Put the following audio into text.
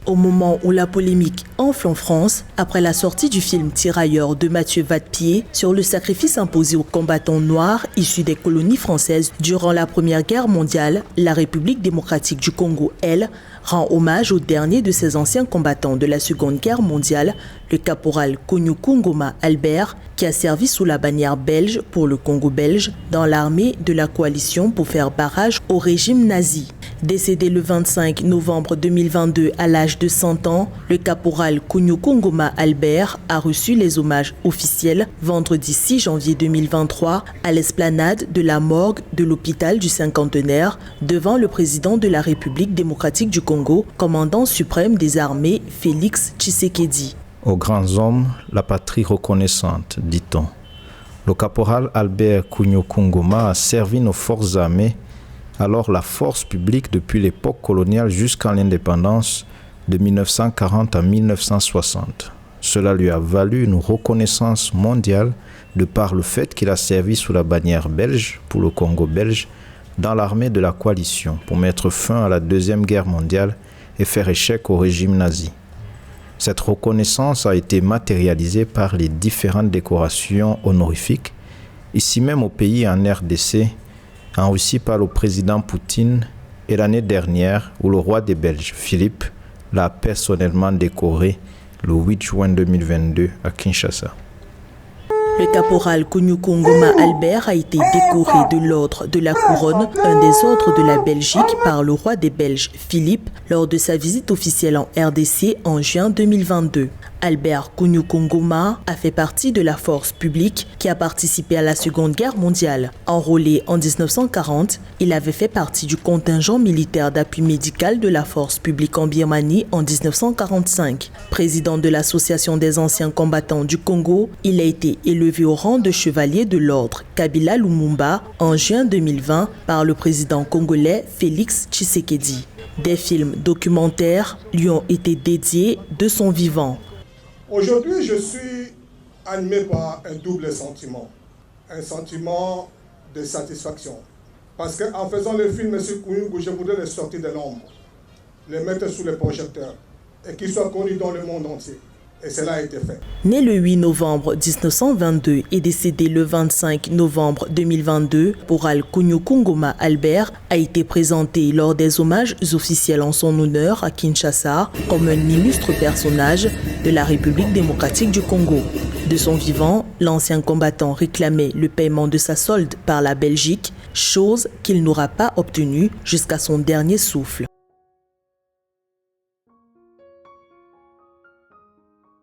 Au moment où la polémique enfle en France, après la sortie du film Tirailleurs de Mathieu Vadepied sur le sacrifice imposé aux combattants noirs issus des colonies françaises durant la Première Guerre mondiale, la République démocratique du Congo, elle, rend hommage au dernier de ses anciens combattants de la Seconde Guerre mondiale, le caporal Kougnoukou Ngoma Albert, qui a servi sous la bannière belge pour le Congo belge dans l'armée de la coalition pour faire barrage au régime nazi. Décédé le 25 novembre 2022 à l'âge de 100 ans, le caporal Kougnoukou Ngoma Albert a reçu les hommages officiels vendredi 6 janvier 2023 à l'esplanade de la morgue de l'hôpital du Cinquantenaire devant le président de la République démocratique du Congo, commandant suprême des armées Félix Tshisekedi. Aux grands hommes, la patrie reconnaissante, dit-on. Le caporal Albert Kougnoukou Ngoma a servi nos forces armées, alors la force publique depuis l'époque coloniale jusqu'à l'indépendance de 1940 à 1960. Cela lui a valu une reconnaissance mondiale de par le fait qu'il a servi sous la bannière belge pour le Congo belge dans l'armée de la coalition pour mettre fin à la Deuxième Guerre mondiale et faire échec au régime nazi. Cette reconnaissance a été matérialisée par les différentes décorations honorifiques, ici même au pays en RDC, en Russie par le président Poutine, et l'année dernière où le roi des Belges, Philippe, l'a personnellement décoré le 8 juin 2022 à Kinshasa. Le caporal Kougnoukou Ngoma Albert a été décoré de l'ordre de la couronne, un des ordres de la Belgique, par le roi des Belges, Philippe, lors de sa visite officielle en RDC en juin 2022. Albert Kougnoukou Ngoma a fait partie de la force publique qui a participé à la Seconde Guerre mondiale. Enrôlé en 1940, il avait fait partie du contingent militaire d'appui médical de la force publique en Birmanie en 1945. Président de l'Association des anciens combattants du Congo, il a été élevé au rang de chevalier de l'ordre Kabila Lumumba en juin 2020 par le président congolais Félix Tshisekedi. Des films documentaires lui ont été dédiés de son vivant. Aujourd'hui, je suis animé par un double sentiment. Un sentiment de satisfaction. Parce qu'en faisant le film M. Kougnoukou, je voudrais les sortir de l'ombre, les mettre sous les projecteurs et qu'ils soient connus dans le monde entier. Et cela a été fait. Né le 8 novembre 1922 et décédé le 25 novembre 2022, caporal Kougnoukou Ngoma Albert a été présenté lors des hommages officiels en son honneur à Kinshasa comme un illustre personnage de la République démocratique du Congo. De son vivant, l'ancien combattant réclamait le paiement de sa solde par la Belgique, chose qu'il n'aura pas obtenue jusqu'à son dernier souffle.